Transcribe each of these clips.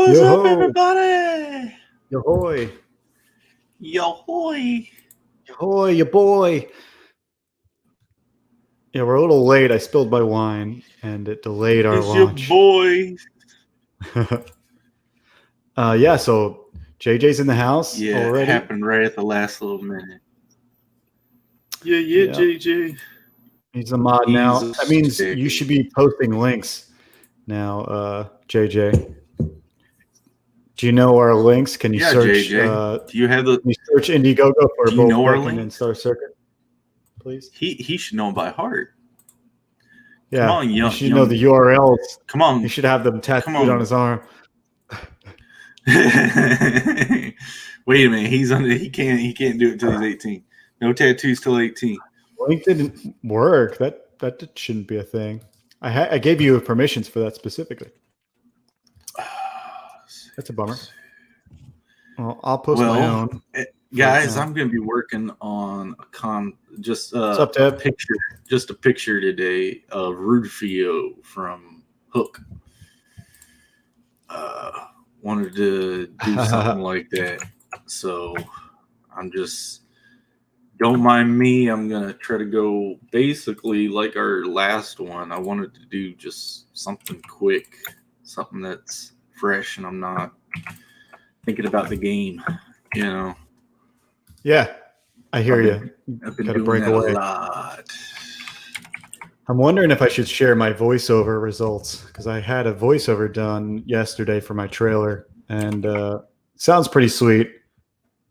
What's up, Yo-ho! everybody? Yo-hoy! Yo-hoy. Yo-hoy, ya boy! Yeah, we're a little late. I spilled my wine, and it delayed our It's your launch. boy. Yeah, so JJ's in the house Yeah, already. it happened right at the last little minute. Yeah, Yeah. JJ. He's a mod now. He's a That means stick. you should be posting links now, JJ. Do you know our links? Can you Yeah, search? JJ. Do you have the? Can you search Indiegogo for Do you both know our Tekken link? and Star Circuit, please? He should know by heart. Yeah, Come on, you should know the URLs. Come on. You should have them tattooed on his arm. Wait a minute. He's under. He can't do it till he's 18. No tattoos till 18. Link didn't work. That shouldn't be a thing. I gave you permissions for that specifically. That's a bummer. Well, I'll post my own. Guys, I'm going to be working on a picture today of Rufio from Hook. Wanted to do something like that. So I'm just, don't mind me. I'm going to try to go basically like our last one. I wanted to do just something quick, something that's fresh, and I'm not thinking about the game, you know. Yeah, I hear you. I've been doing that a lot. I'm wondering if I should share my voiceover results, because I had a voiceover done yesterday for my trailer, and sounds pretty sweet.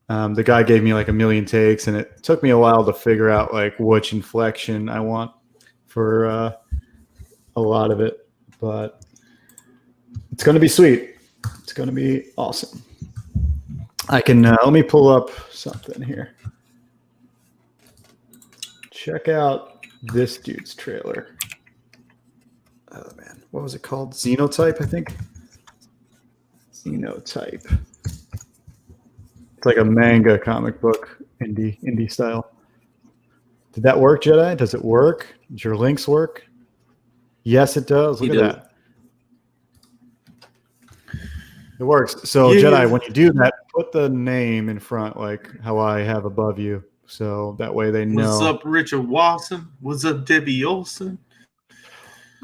The guy gave me like 1 million takes, and it took me a while to figure out like which inflection I want for a lot of it, but it's going to be sweet. It's going to be awesome. I can let me pull up something here. Check out this dude's trailer. Oh man, what was it called? Xenotype, I think. Xenotype. It's like a manga comic book, indie style. Did that work, Jedi? Does it work? Does your links work? Yes, it does. Look at that. It works. So Jedi, when you do that, put the name in front, like how I have above you, so that way they know. What's up, Richard Watson? What's up, Debbie Olson?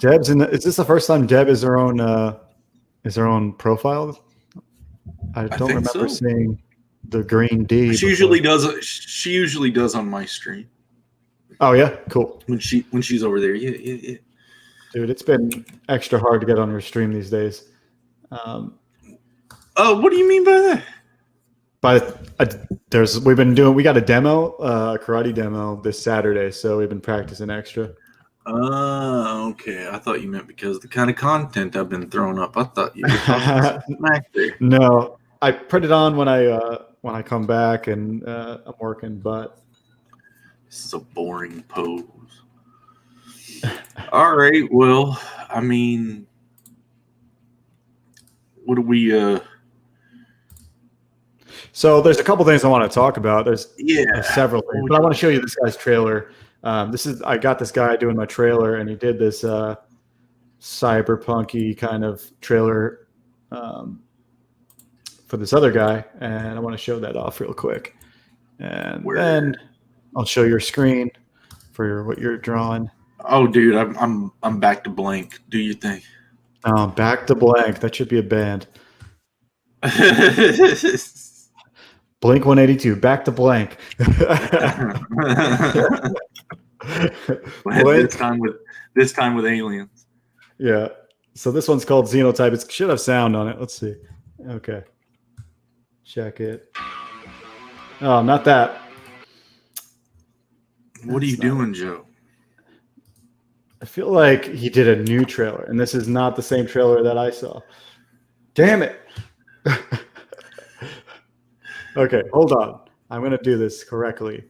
Deb's in. Is this the first time Deb is her own profile? I don't remember seeing the green D. She usually does. She usually does on my stream. Oh yeah, cool. When she's over there, yeah. Dude, it's been extra hard to get on your stream these days. What do you mean by that? We got a demo, a karate demo this Saturday, so we've been practicing extra. Okay. I thought you meant because of the kind of content I've been throwing up. I thought you were talking back there. No, I put it on when I come back and I'm working, but this is a boring pose. All right. Well, I mean, what do we? So there's a couple things I want to talk about. There's several things, but I want to show you this guy's trailer. I got this guy doing my trailer, and he did this cyberpunky kind of trailer for this other guy, and I want to show that off real quick. And then I'll show your screen for what you're drawing. Oh, dude, I'm back to blank. Do you think? Back to blank. That should be a band. Blink 182, back to blank. this time with aliens. Yeah. So this one's called Xenotype. It should have sound on it. Let's see. Okay. Check it. Oh, not that. What are you doing, Joe? I feel like he did a new trailer, and this is not the same trailer that I saw. Damn it. Okay, hold on. I'm going to do this correctly.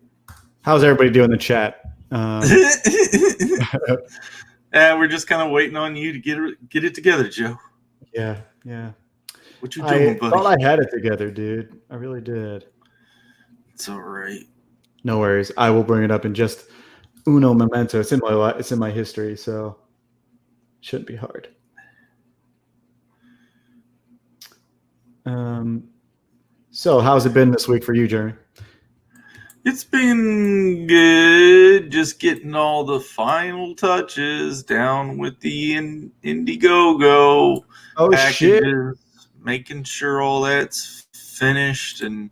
How's everybody doing in the chat? We're just kind of waiting on you to get it together, Joe. Yeah. What you doing, buddy? I thought I had it together, dude. I really did. It's all right. No worries. I will bring it up in just uno momento. It's in my history, so it shouldn't be hard. So how's it been this week for you, Jeremy? It's been good. Just getting all the final touches down with the Indiegogo Shit. packages, making sure all that's finished and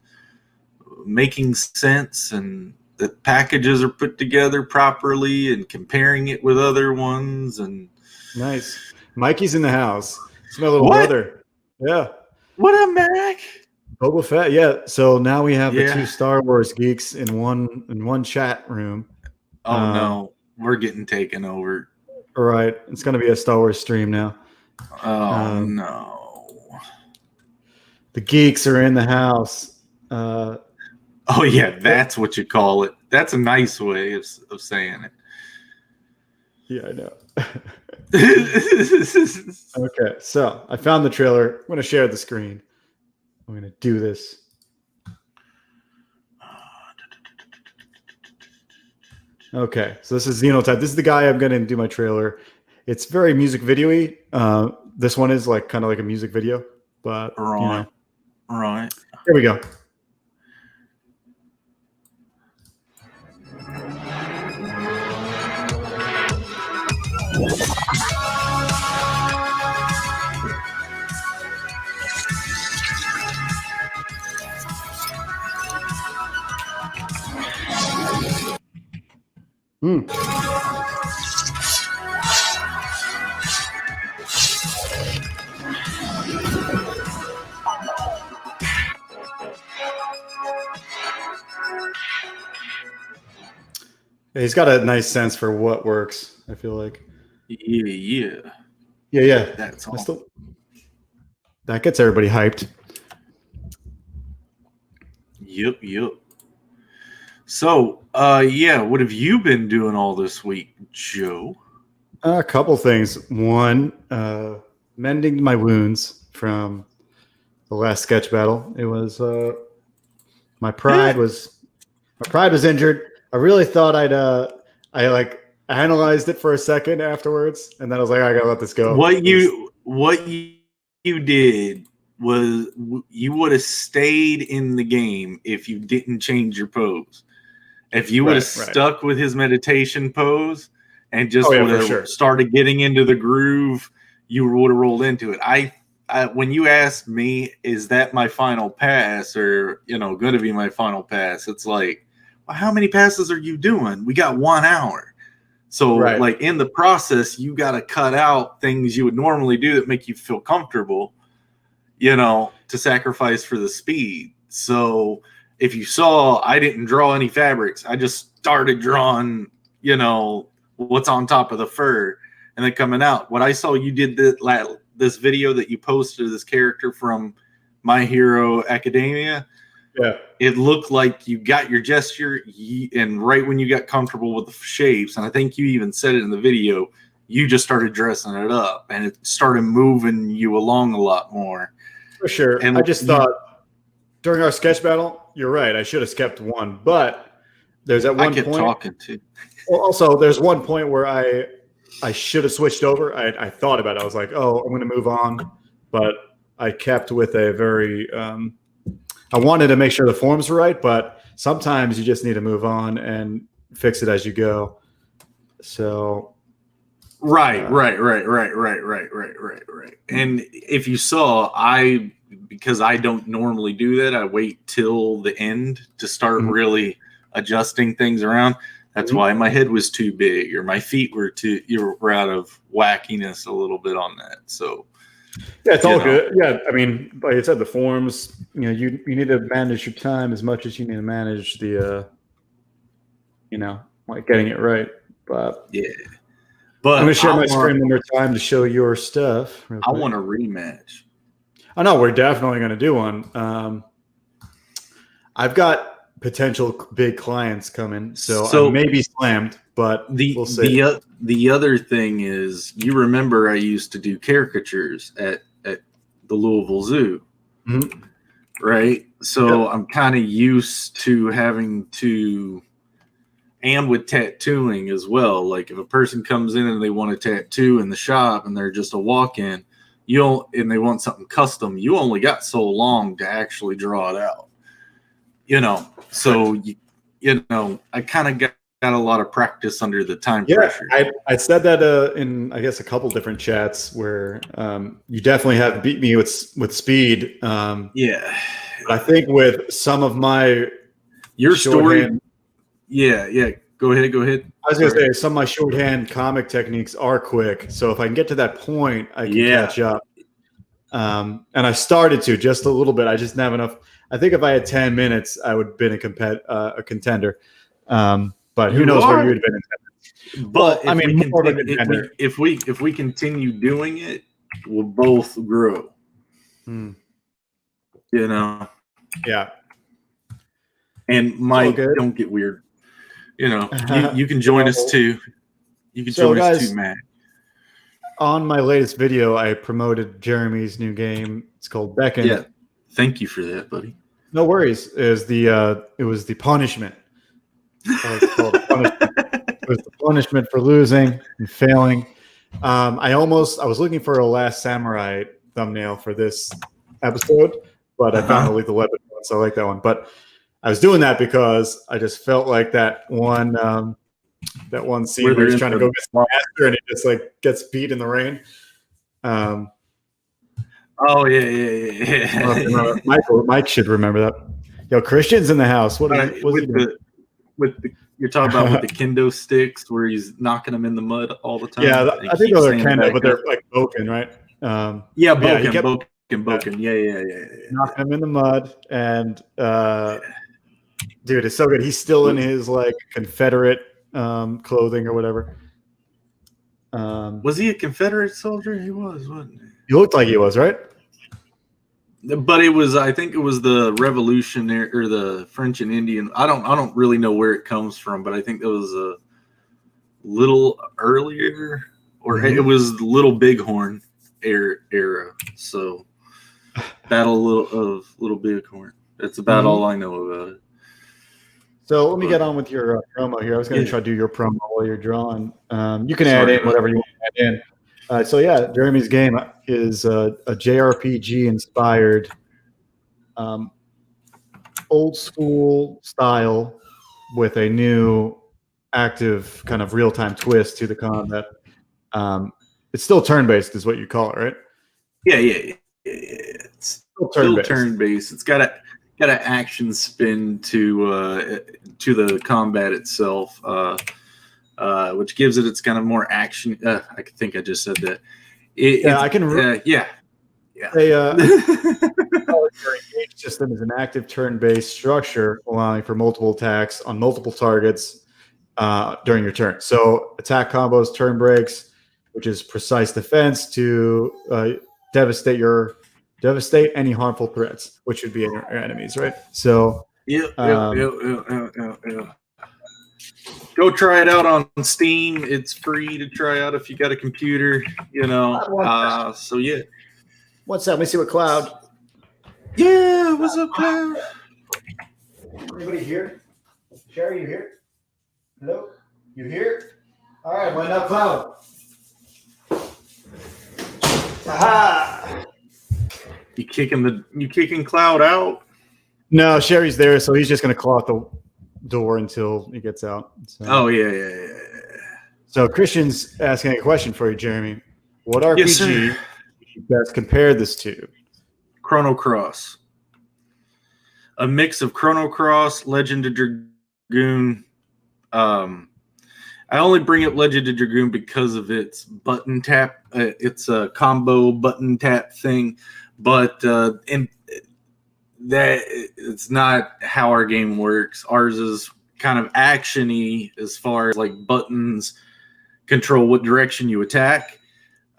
making sense, and the packages are put together properly, and comparing it with other ones. And Nice. Mikey's in the house. It's my little What? brother. Yeah. What up, Mac? Boba Fett. Yeah. So now we have the Yeah. two Star Wars geeks in one chat room. Oh no, we're getting taken over. All right. It's going to be a Star Wars stream now. Oh no. The geeks are in the house. Oh yeah, that's what you call it. That's a nice way of saying it. Yeah, I know. Okay, so I found the trailer. I'm going to share the screen. I'm going to do this. Okay, so this is Xenotype. This is the guy I'm going to do my trailer. It's very music video-y. This one is like kind of like a music video, but right. Right. Here we go. He's got a nice sense for what works, I feel like. Yeah. That's all. That gets everybody hyped. Yep. So, what have you been doing all this week, Joe? A couple things. One, mending my wounds from the last sketch battle. It was my pride was injured. I really thought I analyzed it for a second afterwards, and then I was like, I gotta let this go. What you did was you would have stayed in the game if you didn't change your pose. If you would have stuck with his meditation pose and just would have started getting into the groove, you would have rolled into it. I when you asked me, is that my final pass or going to be my final pass? It's like, well, how many passes are you doing? We got 1 hour. So like in the process, you got to cut out things you would normally do that make you feel comfortable, to sacrifice for the speed. So if you saw, I didn't draw any fabrics. I just started drawing, what's on top of the fur and then coming out. What I saw you did this video that you posted of this character from My Hero Academia. Yeah. It looked like you got your gesture and right when you got comfortable with the shapes, and I think you even said it in the video, you just started dressing it up and it started moving you along a lot more. For sure. And I just thought during our sketch battle, you're right. I should have skipped one, but there's at one point. I kept talking to. Well, also, there's one point where I should have switched over. I thought about it. I was like, oh, I'm going to move on, but I kept with a very. I wanted to make sure the forms were right, but sometimes you just need to move on and fix it as you go. So. Right. And if you saw, because I don't normally do that, I wait till the end to start really adjusting things around. That's why my head was too big or my feet were out of wackiness a little bit on that. So yeah, it's all good. Yeah, I mean, like I said, the forms, you need to manage your time as much as you need to manage the, like getting it right. But yeah. But I'm going to share my screen one more time to show your stuff. I want a rematch. I know we're definitely going to do one. I've got potential big clients coming, so I may be slammed, but we'll see. The other thing is, you remember I used to do caricatures at the Louisville Zoo, right? So I'm kind of used to having to. And with tattooing as well. Like if a person comes in and they want a tattoo in the shop and they're just a walk-in, and they want something custom, you only got so long to actually draw it out. So I kind of got a lot of practice under the time pressure. I said that in I guess a couple different chats where you definitely have beat me with speed. Yeah, but I think with some of your story. Yeah. Go ahead. I was going to say some of my shorthand comic techniques are quick, so if I can get to that point, I can catch up. And I started to just a little bit. I just didn't have enough. I think if I had 10 minutes, I would have been a contender. But who knows where you would have been. But if we continue doing it, we'll both grow. Yeah. And Mike, don't get weird. You can join us too. You can join us too, Matt. On my latest video, I promoted Jeremy's new game. It's called Beckon. Yeah. Thank you for that, buddy. No worries. It was the punishment. It was the punishment for losing and failing. I was looking for a Last Samurai thumbnail for this episode, but I found the Lethal Weapon one, so I like that one. But I was doing that because I just felt like that one scene where he's trying to go get some master and he just like gets beat in the rain. Oh yeah. Mike should remember that. Yo, Christian's in the house. What was he doing? You're talking about with the kendo sticks where he's knocking them in the mud all the time. Yeah, I think those are kendo, but they're like boken, right? Boken. Yeah. Knocking them in the mud, and dude, it's so good. He's still in his like Confederate clothing or whatever. Was he a Confederate soldier? He was, wasn't he? He looked like he was, right? But I think it was the Revolutionary or the French and Indian. I don't really know where it comes from, but I think it was a little earlier, or it was the Little Bighorn era. So Battle of Little Bighorn. That's about all I know about it. So let me get on with your promo here. I was going to try to do your promo while you're drawing. You can add in whatever you want to add in. Jeremy's game is a JRPG inspired, old school style with a new active kind of real time twist to the combat. It's still turn based, is what you call it, right? Yeah. It's still turn based. It's got an action spin to the combat itself. Which gives it its kind of more action. I think I just said that. I can. Yeah. Your engage system is an active turn-based structure, allowing for multiple attacks on multiple targets during your turn. So, attack combos, turn breaks, which is precise defense to devastate any harmful threats, which would be your enemies, right? So, yeah. Go try it out on Steam. It's free to try out if you got a computer, so yeah. What's up? Let me see what Cloud. Yeah, what's up, Cloud? Anybody here? Sherry, you here? Hello? You here? All right, why not Cloud? Aha! You kicking Cloud out? No, Sherry's there, so he's just gonna claw out the door until he gets out. So. Oh yeah. So Christian's asking a question for you, Jeremy. What RPG would you best compare this to? Chrono Cross. A mix of Chrono Cross, Legend of Dragoon. I only bring up Legend of Dragoon because of its button tap. It's a combo button tap thing, but that it's not how our game works. Ours is kind of action-y as far as like buttons control what direction you attack.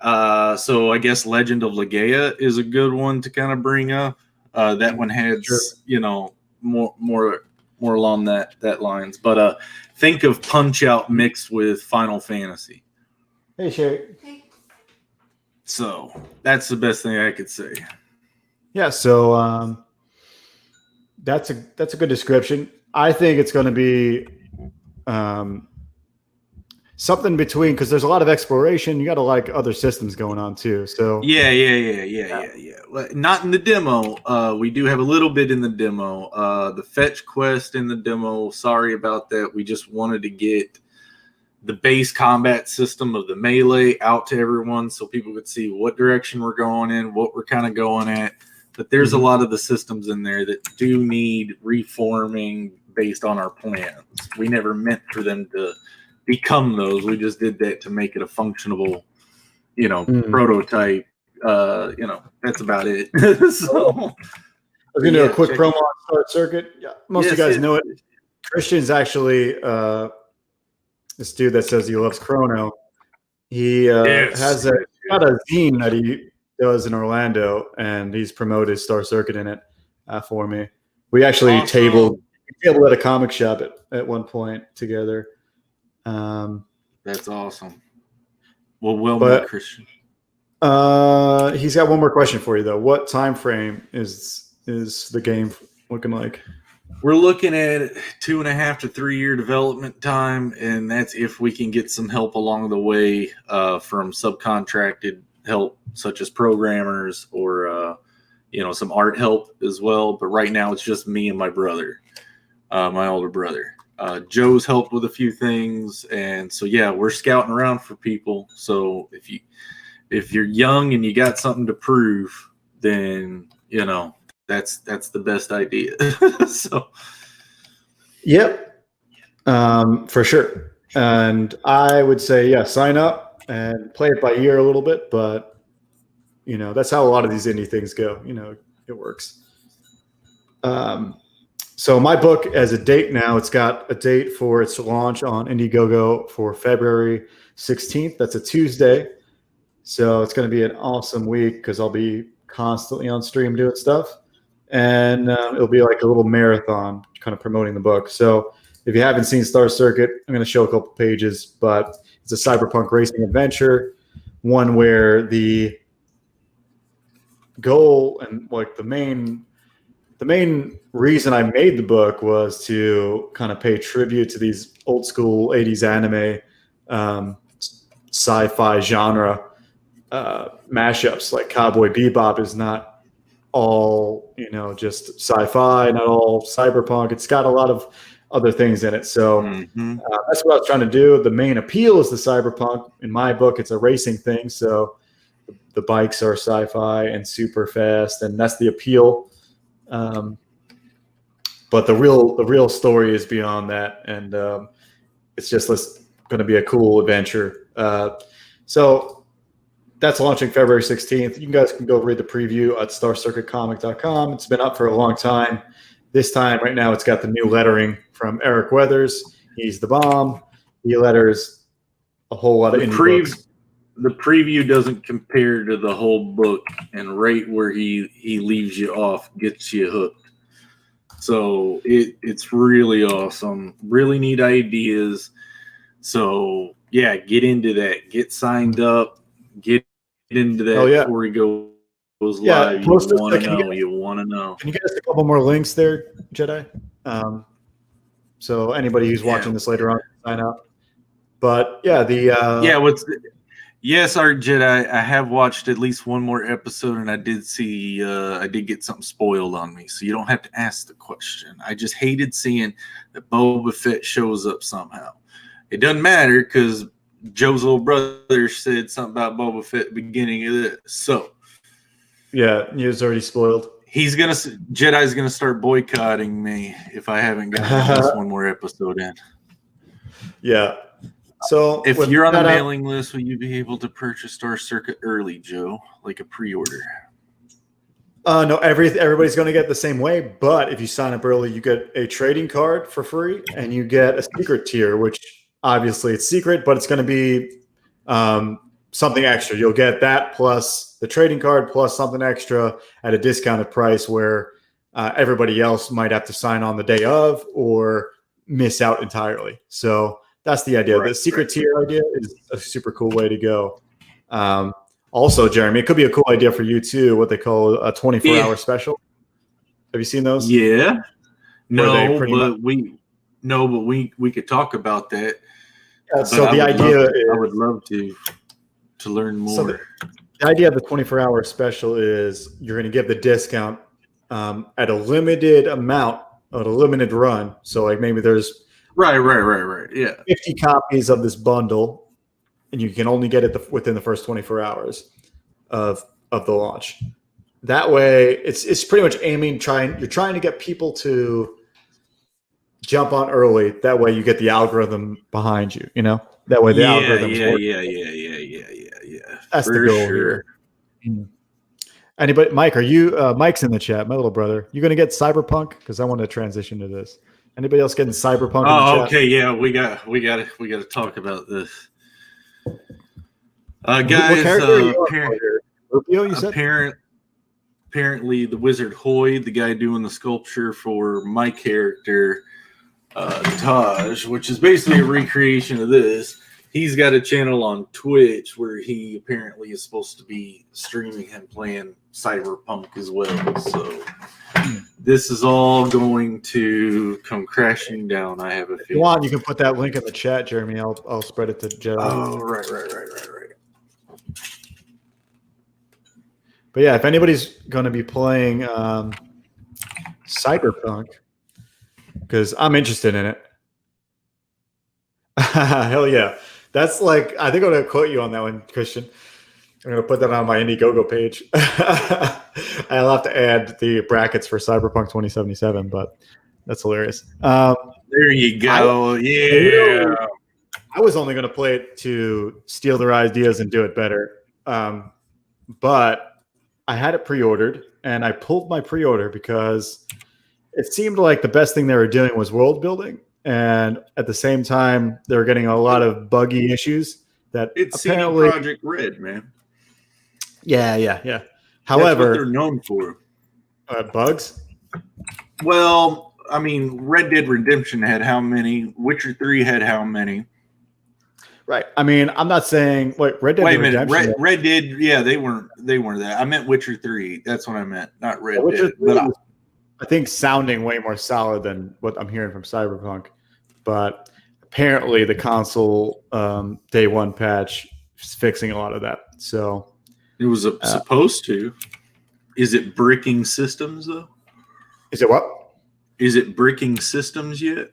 So I guess Legend of Legaia is a good one to kind of bring up. That one has, more along that lines. But think of Punch-Out mixed with Final Fantasy. Hey, Sherry. Hey. So that's the best thing I could say. Yeah, so that's a good description. I think it's going to be something between, because there's a lot of exploration. You got a lot of other systems going on too. So Yeah. Not in the demo. We do have a little bit in the demo. The fetch quest in the demo. Sorry about that. We just wanted to get the base combat system of the melee out to everyone so people could see what direction we're going in, what we're kind of going at. But there's a lot of the systems in there that do need reforming based on our plans. We never meant for them to become those. We just did that to make it a functional, prototype. That's about it. So we're gonna do a quick promo on Start Circuit. Yeah, most of you guys know it. Christian's actually this dude that says he loves Chrono. He has got a zine that he does in Orlando, and he's promoted Star Circuit in it for me. We actually tabled at a comic shop at one point together. That's awesome. Well, Christian. He's got one more question for you though. What time frame is the game looking like? We're looking at 2.5 to 3 year development time, and that's if we can get some help along the way from subcontracted help, such as programmers or some art help as well. But right now, it's just me and my brother, my older brother. Joe's helped with a few things, and so we're scouting around for people. So if you're young and you got something to prove, then that's the best idea. So, yep, for sure. And I would say, sign up and play it by ear a little bit, but that's how a lot of these indie things go. It works. So my book as a date now, it's got a date for its launch on Indiegogo for February 16th. That's a Tuesday. So it's going to be an awesome week because I'll be constantly on stream doing stuff. And it'll be like a little marathon kind of promoting the book. So if you haven't seen Star Circuit, I'm going to show a couple pages, but it's a cyberpunk racing adventure, one where the goal and like the main reason I made the book was to kind of pay tribute to these old school 80s anime sci-fi genre mashups. Like Cowboy Bebop is not all just sci-fi, not all cyberpunk. It's got a lot of other things in it. So that's what I was trying to do. The main appeal is the cyberpunk. In my book, it's a racing thing. So the bikes are sci-fi and super fast, and that's the appeal. But the real story is beyond that, and it's just going to be a cool adventure. So that's launching February 16th. You guys can go read the preview at starcircuitcomic.com. It's been up for a long time. This time, right now, it's got the new lettering from Eric Weathers. He's the bomb. He letters a whole lot of indie books. The preview doesn't compare to the whole book, and right where he leaves you off gets you hooked. So it's really awesome. Really neat ideas. So get into that. Get signed up. Get into that before he goes live. You want to know. You want to know. Can you get us a couple more links there, Jedi? So anybody who's watching this later on can sign up. But yes, Art Jedi. I have watched at least one more episode, and I did see. I did get something spoiled on me, so you don't have to ask the question. I just hated seeing that Boba Fett shows up somehow. It doesn't matter because Joe's little brother said something about Boba Fett at the beginning of this. So, he was already spoiled. Jedi's gonna start boycotting me if I haven't gotten this one more episode in. Yeah. So if you're on the mailing list, will you be able to purchase Star Circuit early, Joe, like a pre-order? No, everybody's going to get the same way. But if you sign up early, you get a trading card for free, and you get a secret tier, which obviously it's secret, but it's going to be something extra. You'll get that plus the trading card plus something extra at a discounted price, where everybody else might have to sign on the day of or miss out entirely. So that's the idea. The secret tier idea is a super cool way to go. Also, Jeremy, it could be a cool idea for you too, what they call a 24-hour special. Have you seen those? Yeah. No, but we could talk about that. So I the would idea love to, is, I would love to learn more. so the idea of the 24-hour special is you're going to give the discount at a limited amount, at a limited run. So like maybe there's right. Yeah. 50 copies of this bundle, and you can only get it within the first 24 hours of the launch. That way, it's pretty much you're trying to get people to jump on early. That way, you get the algorithm behind you. You know, that way the algorithms work. Yeah. That's For the goal sure. here. Anybody, Mike? Are you? Mike's in the chat. My little brother. You going to get Cyberpunk? Because I want to transition to this. Anybody else getting Cyberpunk? Oh, in the chat? okay. Yeah, we got to talk about this. Guys, Rupio, you said? Apparently the Wizard Hoy, the guy doing the sculpture for my character, Taj, which is basically a recreation of this, he's got a channel on Twitch where he apparently is supposed to be streaming him playing Cyberpunk as well. So this is all going to come crashing down, I have a feeling. If you want, you can put that link in the chat, Jeremy. I'll spread it to Joe. Oh, right. But yeah, if anybody's going to be playing Cyberpunk, because I'm interested in it. Hell yeah. That's like, I think I'm going to quote you on that one, Christian. I'm going to put that on my Indiegogo page. I'll have to add the brackets for Cyberpunk 2077, but that's hilarious. There you go. Yeah. I was only going to play it to steal their ideas and do it better. But I had it pre-ordered, and I pulled my pre-order because it seemed like the best thing they were doing was world building, and at the same time, they were getting a lot of buggy issues that It's apparently CD Project Red, man. Yeah. That's However, what they're known for. Bugs. Well, I mean, Red Dead Redemption had how many? Witcher 3 had how many? Right. I mean, I'm not saying Red Dead Redemption. Red Dead, yeah, they weren't that. I meant Witcher 3. That's what I meant, not Red Dead. But I think sounding way more solid than what I'm hearing from Cyberpunk. But apparently the console day one patch is fixing a lot of that. So it was supposed to. Is it bricking systems though? Is it what? Is it bricking systems yet?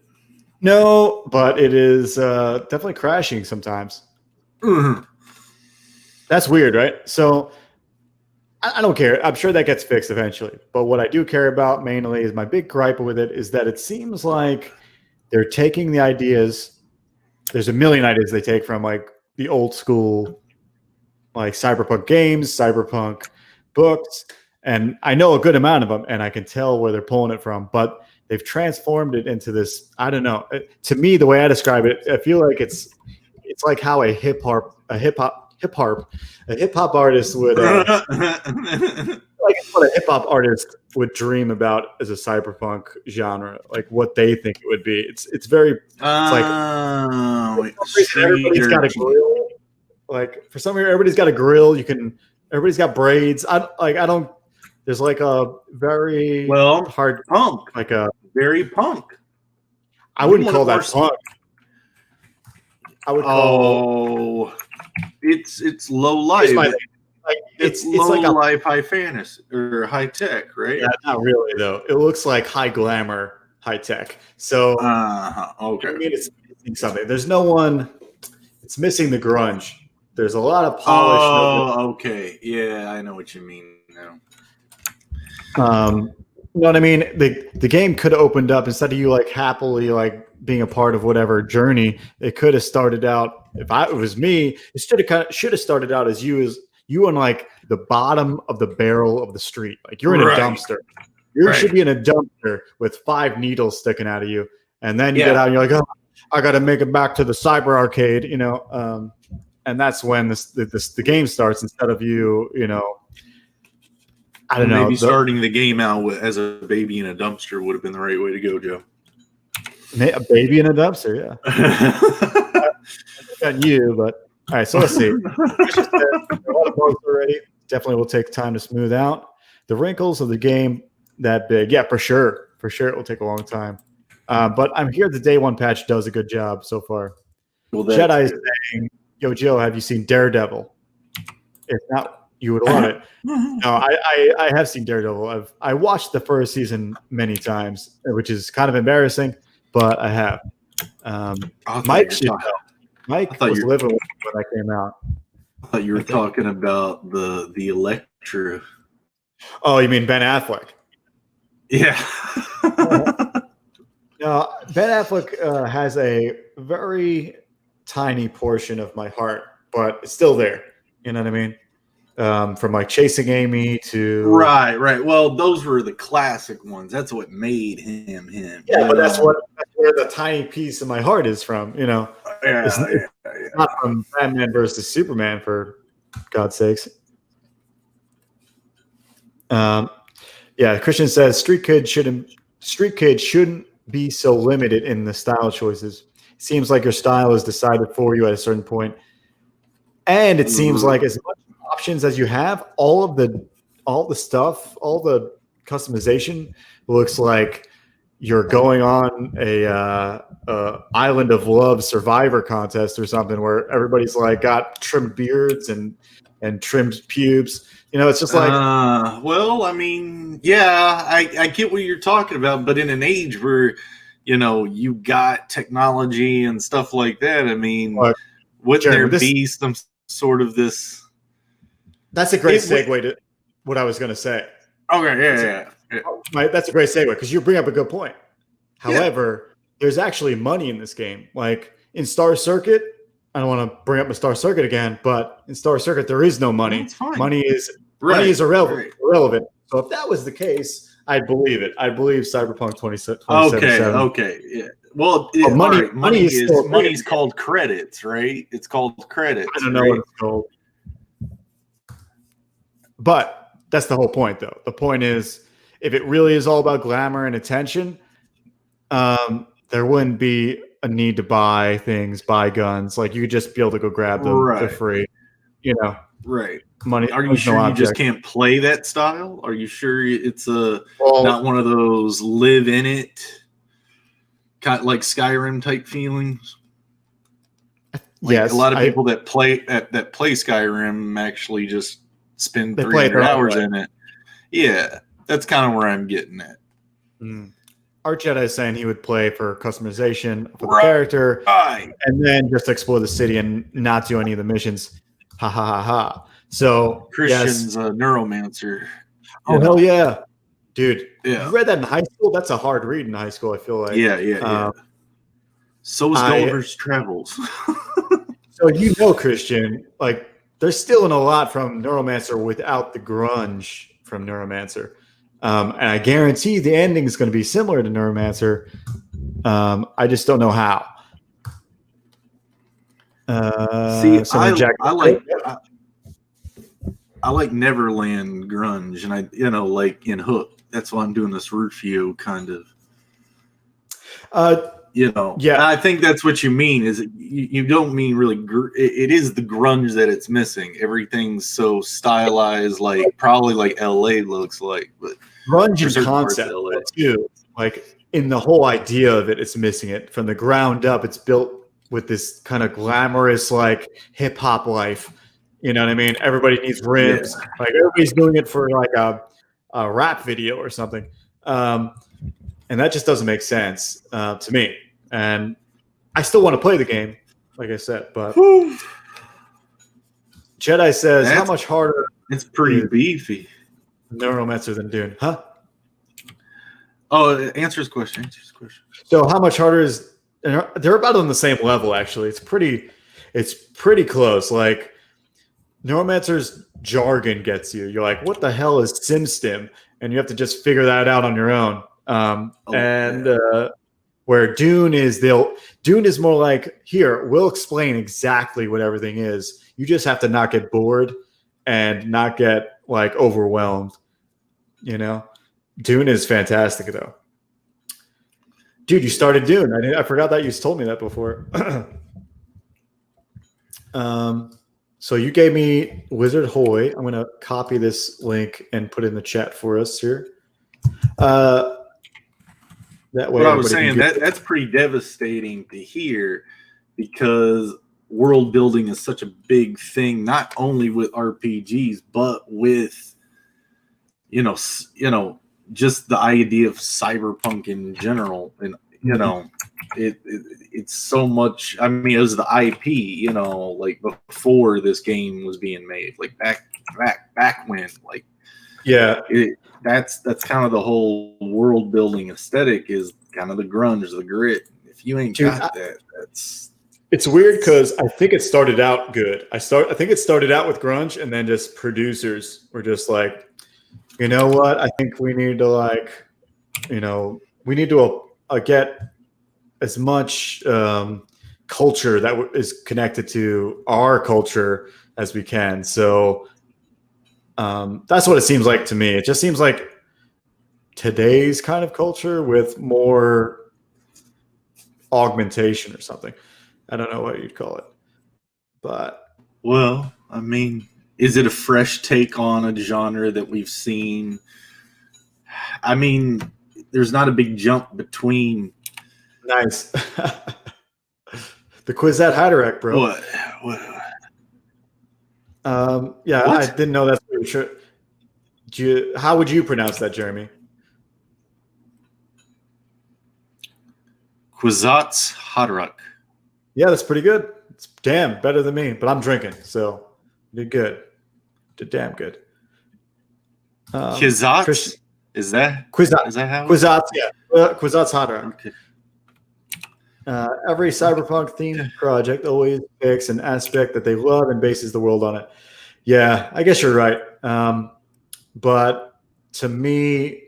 No, but it is definitely crashing sometimes. Mm-hmm. That's weird, right? So I don't care. I'm sure that gets fixed eventually. But what I do care about mainly is my big gripe with it is that it seems like they're taking the ideas. There's a million ideas they take from like the old school, like Cyberpunk games, Cyberpunk books, and I know a good amount of them, and I can tell where they're pulling it from. But they've transformed it into this. I don't know. To me, the way I describe it, I feel like it's like how a hip hop artist would like what a hip hop artist would dream about as a cyberpunk genre, like what they think it would be. It's very it's like everybody's got a grill. Like for some reason, everybody's got a grill. Everybody's got braids. There's like a very hard punk, like a very punk. I wouldn't call that punk. I would call it's low life. It's low like life, high fantasy or high tech, right? Yeah, not really though. It looks like high glamour, high tech. So okay. I mean, it's missing something. There's no one. It's missing the grunge. There's a lot of polish. Oh, okay. Yeah, I know what you mean now. You know what I mean? The game could have opened up instead of you like happily like being a part of whatever journey. It could have started out. If it was me, it should have started out as you on like the bottom of the barrel of the street. Like you're in a dumpster. You should be in a dumpster with 5 needles sticking out of you, and then you get out and you're like, oh, I got to make it back to the cyber arcade, you know. And that's when the game starts instead of you know. I don't know. Maybe starting the game out as a baby in a dumpster would have been the right way to go, Joe. A baby in a dumpster, yeah. Not you, but all right. So let's see. A lot of bugs already. Definitely will take time to smooth out the wrinkles of the game. That big, yeah, for sure. For sure, it will take a long time. But I'm here. The day one patch does a good job so far. Well, Jedi is saying, "Yo, Joe, have you seen Daredevil? If not, you would love it." No, I have seen Daredevil. I watched the first season many times, which is kind of embarrassing, but I have. Mike should know. Mike was living with it when that came out. I thought you were talking about the Electra. Oh, you mean Ben Affleck? Yeah. No, Ben Affleck has a very tiny portion of my heart, but it's still there. You know what I mean? From like Chasing Amy to right. Well, those were the classic ones. That's what made him. Yeah, but that's where the tiny piece of my heart is from. You know, it's not from Batman versus Superman, for God's sakes. Yeah, Christian says Street Kid shouldn't be so limited in the style choices. It seems like your style is decided for you at a certain point, and it seems like as much options as you have, all the stuff, all the customization looks like you're going on a Island of Love Survivor contest or something where everybody's like got trimmed beards and trimmed pubes. You know, it's just like well, I mean, yeah, I get what you're talking about, but in an age where, you know, you got technology and stuff like that, I mean, wouldn't there be some sort of this? That's a great segue to what I was going to say. Okay, yeah. That's a great segue because you bring up a good point. However, there's actually money in this game. Like in Star Circuit, I don't want to bring up my Star Circuit again, but in Star Circuit, there is no money. Money is irrelevant. So if that was the case, I'd believe it. I believe Cyberpunk 2077. Okay, yeah. Well, money is called credits, right? It's called credits. I don't know what it's called. But that's the whole point, though. The point is, if it really is all about glamour and attention, there wouldn't be a need to buy things, buy guns. Like you could just be able to go grab them for free. You know, right? Money. Are you sure you just can't play that style? Are you sure it's not one of those live in it, kind of like Skyrim type feelings? Like yes, a lot of people that play Skyrim actually just spend 300 hours in it. Yeah, that's kind of where I'm getting at. Art Jedi is saying he would play for customization for the character, and then just explore the city and not do any of the missions. Ha ha ha ha. So Christian's a neuromancer. Oh hell yeah, dude! Yeah. You read that in high school? That's a hard read in high school. I feel like. Yeah. So is Gulliver's Travels. So you know, Christian, like there's still a lot from Neuromancer without the grunge from Neuromancer. And I guarantee the ending is going to be similar to Neuromancer. I just don't know how. See, I like Neverland grunge, and like in Hook. That's why I'm doing this Rufio kind of. Yeah. I think that's what you mean. Is you don't mean really? It is the grunge that it's missing. Everything's so stylized, probably like LA looks like, but grunge and concept too. Like in the whole idea of it, it's missing it from the ground up. It's built with this kind of glamorous, like hip hop life. You know what I mean? Everybody needs rims. Yeah. Like everybody's doing it for like a rap video or something. And that just doesn't make sense to me. And I still want to play the game, like I said, but Jedi says, how much harder? It's pretty beefy. Neuromancer than Dune, huh? Oh, answer his question. So how much harder is? They're about on the same level, actually. It's pretty close. Like Neuromancer's jargon gets you. You're like, what the hell is SimStim? And you have to just figure that out on your own. Where Dune is more like, here, we'll explain exactly what everything is. You just have to not get bored and not get like overwhelmed. You know, Dune is fantastic though. Dude, you started Dune. I forgot that you told me that before. So you gave me Wizard Hoy. I'm going to copy this link and put it in the chat for us here. That way, what I was saying, that's pretty devastating to hear because world building is such a big thing, not only with RPGs, but with, just the idea of cyberpunk in general. And, it's so much. I mean, it was the IP, like before this game was being made, like back when, like, yeah, that's kind of the whole world building aesthetic, is kind of the grunge, the grit. If you ain't got that, it's weird because I think it started out good. I think it started out with grunge, and then just producers were just like, you know what? I think we need to get as much culture that is connected to our culture as we can. So that's what it seems like to me. It just seems like today's kind of culture with more augmentation or something. I don't know what you'd call it, but well, I mean, is it a fresh take on a genre that we've seen? I mean, there's not a big jump between. Nice. The Kwisatz Haderach, bro. What? Yeah, what? I didn't know that's for sure. How would you pronounce that, Jeremy? Kwisatz Haderach. Yeah, that's pretty good. It's damn better than me, but I'm drinking, so did good. Did damn good. Kwisatz? Is that Kwisatz? Is that how? Kwisatz, yeah. Kwisatz Haderach. Okay. Every cyberpunk themed project always picks an aspect that they love and bases the world on it. Yeah, I guess you're right. But to me,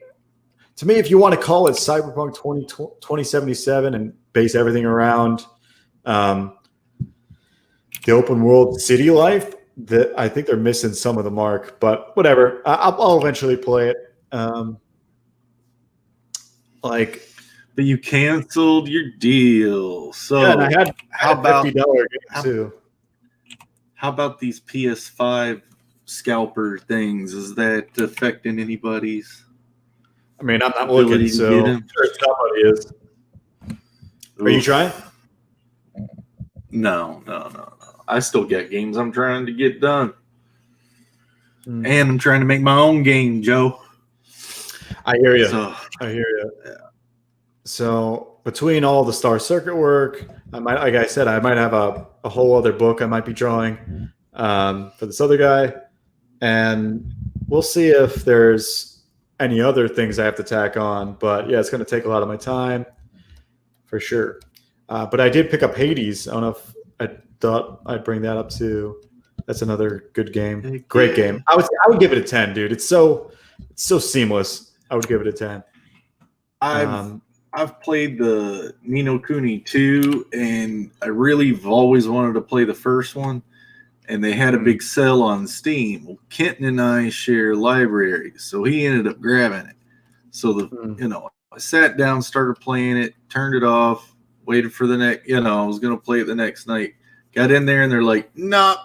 if you want to call it Cyberpunk 2077 and base everything around the open world city life, that I think they're missing some of the mark. But whatever, I'll eventually play it. But you canceled your deal. So yeah, and I had how about $50 game too. How about these PS5 scalper things? Is that affecting anybody's? I mean, I'm not ability looking, to so get I'm 'em? sure somebody is. Are you Oof. trying? No. I still got games I'm trying to get done. And I'm trying to make my own game, Joe. I hear you. So, I hear you. Yeah. So between all the Star Circuit work, like I said, I might have a whole other book I might be drawing for this other guy, and we'll see if there's any other things I have to tack on. But yeah, it's going to take a lot of my time for sure. But I did pick up Hades. I don't know if I thought I'd bring that up too. That's another good game. Great game. I would give it a 10, dude. It's so seamless. I would give it a 10. I've played the Ni no Kuni 2, and I really have always wanted to play the first one, and they had a big sale on Steam. Well, Kenton and I share libraries, so he ended up grabbing it. So I sat down, started playing it, turned it off, waited for the next. I was gonna play it the next night. Got in there, and they're like, "Nah,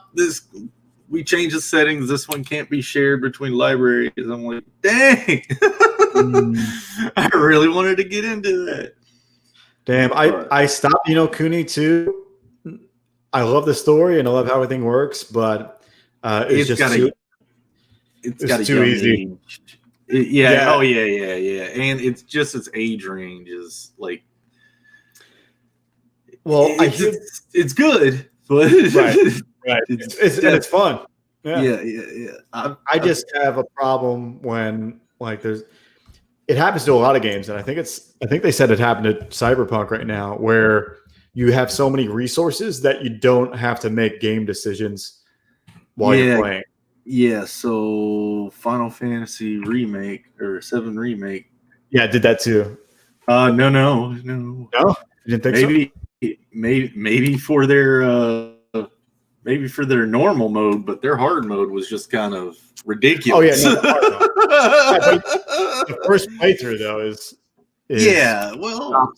we changed the settings. This one can't be shared between libraries." I'm like, "Dang." I really wanted to get into that. Damn, I stopped Kuni too. I love the story and I love how everything works, but it's just too easy. Yeah. Oh yeah. And it's just its age range is like. Well, it's good, but right. It's fun. Yeah. I just have a problem when it happens to a lot of games, and I think they said it happened to Cyberpunk right now, where you have so many resources that you don't have to make game decisions while you're playing. Yeah, so Final Fantasy Remake or 7 Remake. Yeah, I did that too. No. No? You didn't think so? Maybe for their normal mode, but their hard mode was just kind of ridiculous. Oh yeah, no, the hard mode. The first playthrough though is yeah. Well,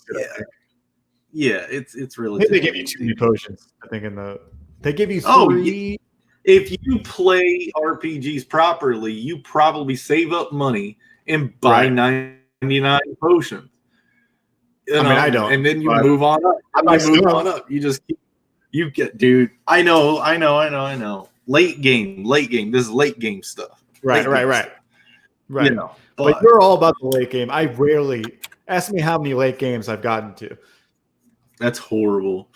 yeah. It's really. I think they give you too many potions. I think they give you 3. Oh, if you play RPGs properly, you probably save up money and buy 99 potions. I mean, I don't. And then you move on up. You just keep. You get, dude. I know. Late game. This is late game stuff. Right. You know, but you're all about the late game. I rarely ask me how many late games I've gotten to. That's horrible.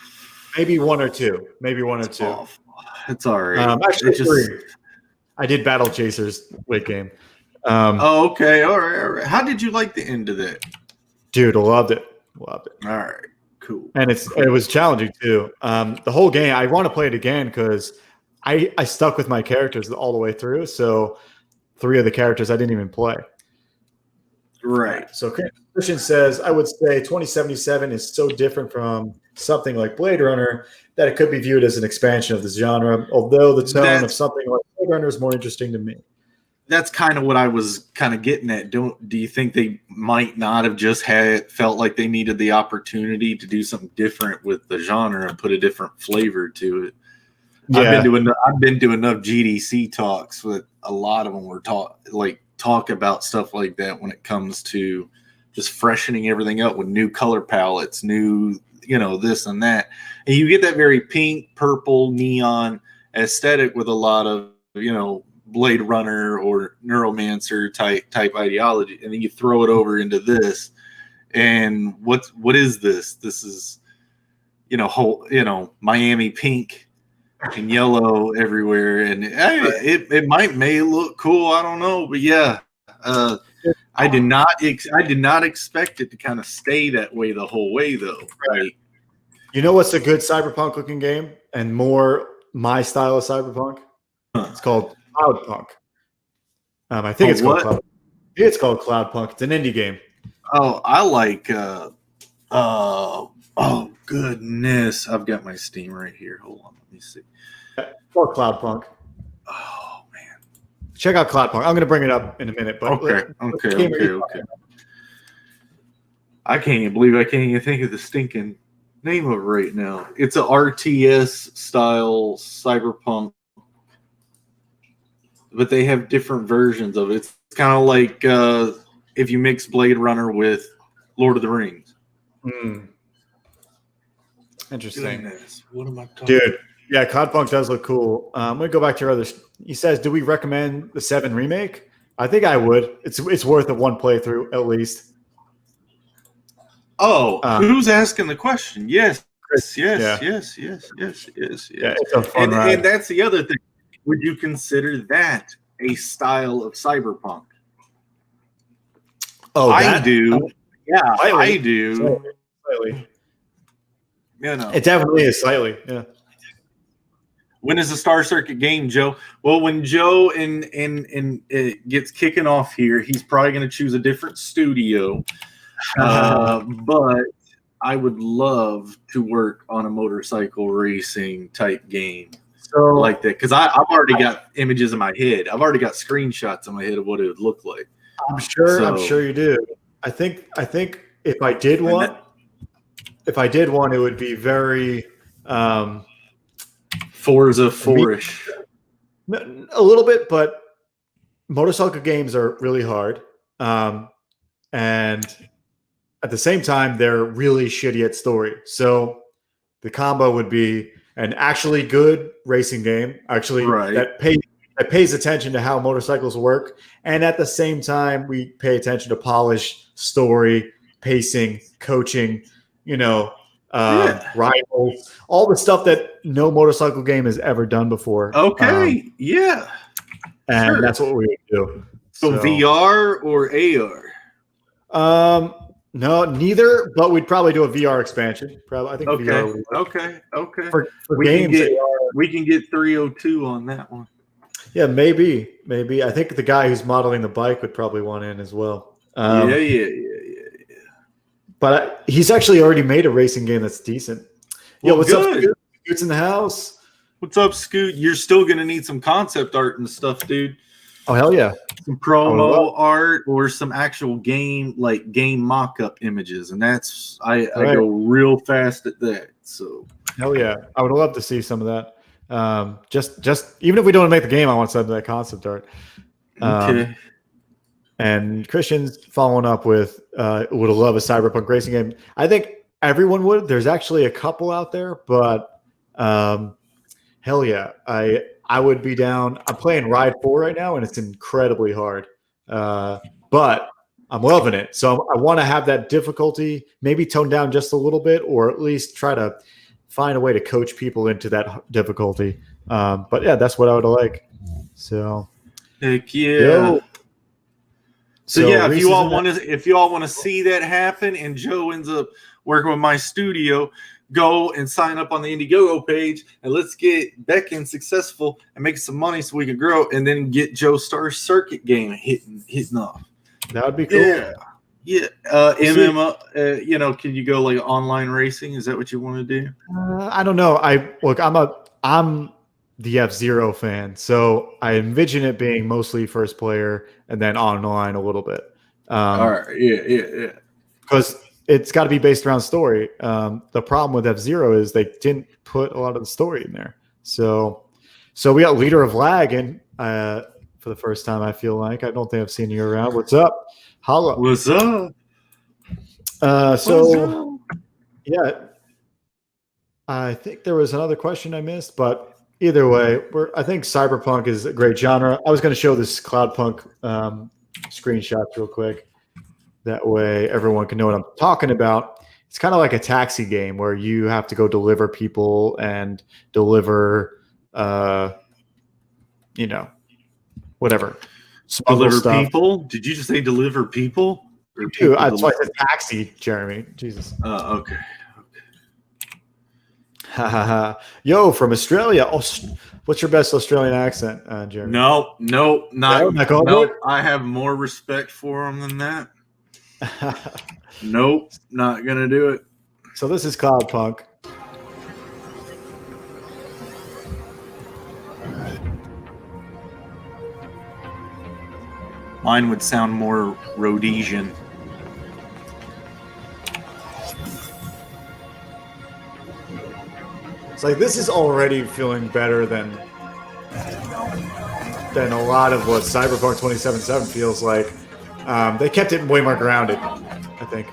Maybe one or two. Awful. It's all right. Actually, I did Battle Chasers late game. Okay. All right. How did you like the end of that? Dude, loved it. All right. Cool. And it was challenging too. The whole game, I want to play it again because I stuck with my characters all the way through. So 3 of the characters I didn't even play. Right. So Christian says, I would say 2077 is so different from something like Blade Runner that it could be viewed as an expansion of the genre, although the tone of something like Blade Runner is more interesting to me. That's kind of what I was kind of getting at. Do you think they might not have just felt like they needed the opportunity to do something different with the genre and put a different flavor to it? Yeah. I've been to enough GDC talks with a lot of them were talk about stuff like that when it comes to just freshening everything up with new color palettes, new, this and that. And you get that very pink, purple, neon aesthetic with a lot of, Blade Runner or Neuromancer type ideology. And then you throw it over into this. And what is this? This is, Miami pink and yellow everywhere. And it may look cool. I don't know. But yeah, I did not expect it to kind of stay that way the whole way, though. Right. You know what's a good cyberpunk looking game and more my style of cyberpunk? It's called Cloudpunk. I think it's called Cloudpunk. It's called Cloudpunk. It's an indie game. Oh, I like. Oh goodness! I've got my Steam right here. Hold on, let me see. It's called Cloudpunk. Oh man! Check out Cloudpunk. I'm going to bring it up in a minute. But okay. I can't even believe I can't even think of the stinking name of it right now. It's a RTS style cyberpunk, but they have different versions of it. It's kind of like if you mix Blade Runner with Lord of the Rings. Interesting. Goodness, what am I talking Dude, yeah, Cloudpunk does look cool. I'm going to go back to your other. He says, do we recommend the 7 remake? I think I would. It's worth a one playthrough at least. Oh, who's asking the question? Yes. Yeah, it's a fun ride. And that's the other thing. Would you consider that a style of cyberpunk? Oh, I do. Yeah, slightly. I do. Slightly. It definitely is slightly. Yeah. When is the Star Circuit game, Joe? Well, when Joe and it gets kicking off here, he's probably going to choose a different studio. But I would love to work on a motorcycle racing type game like that, because I've already got images in my head. I've already got screenshots in my head of what it would look like. I'm sure you do. I think if I did one, it would be very Forza 4-ish. A little bit, but motorcycle games are really hard, and at the same time, they're really shitty at story. So the combo would be an actually good racing game, that pays attention to how motorcycles work, and at the same time, we pay attention to polish, story, pacing, coaching, rivals, all the stuff that no motorcycle game has ever done before. Okay, and that's what we would do. So VR or AR? No, neither. But we'd probably do a VR expansion. I think VR would work. Okay. For games, we can get 302 on that one. Yeah, maybe. I think the guy who's modeling the bike would probably want in as well. Yeah. But he's actually already made a racing game that's decent. Well, what's good. up, Scoot? Scoot's in the house. What's up, Scoot? You're still gonna need some concept art and stuff, dude. Oh hell yeah! Some promo art or some actual game mock-up images, and that's I go real fast at that. So hell yeah, I would love to see some of that. Just even if we don't make the game, I want some of that concept art. Okay. And Christian's following up with would love a cyberpunk racing game. I think everyone would. There's actually a couple out there, but Hell yeah, I would be down. I'm playing Ride 4 right now, and it's incredibly hard, but I'm loving it. So I want to have that difficulty maybe toned down just a little bit, or at least try to find a way to coach people into that difficulty. But yeah, that's what I would like. So heck yeah. Yo. So yeah, if you all want to see that happen, and Joe ends up working with my studio, go and sign up on the Indiegogo page, and let's get Beckin successful and make some money so we can grow, and then get Joe Star's circuit game hitting off. That would be cool. Yeah. MMA. Can you go like online racing? Is that what you want to do? I don't know. I'm the F-Zero fan, so I envision it being mostly first player and then online a little bit. All right. Yeah. Because it's got to be based around story. The problem with F-Zero is they didn't put a lot of the story in there. So we got Leader of Lag in for the first time, I feel like. I don't think I've seen you around. What's up? Holla. What's up? Yeah. I think there was another question I missed, but either way, I think cyberpunk is a great genre. I was going to show this Cloudpunk screenshots real quick. That way everyone can know what I'm talking about. It's kind of like a taxi game where you have to go deliver people and deliver, whatever. Deliver people? Did you just say deliver people? That's why I said taxi, Jeremy. Jesus. Okay. Yo, from Australia. What's your best Australian accent, Jeremy? Nope. I have more respect for them than that. Nope, not gonna do it. So this is Cloudpunk. Mine would sound more Rhodesian. It's like this is already feeling better than a lot of what Cyberpunk 2077 feels like. They kept it way more grounded, I think.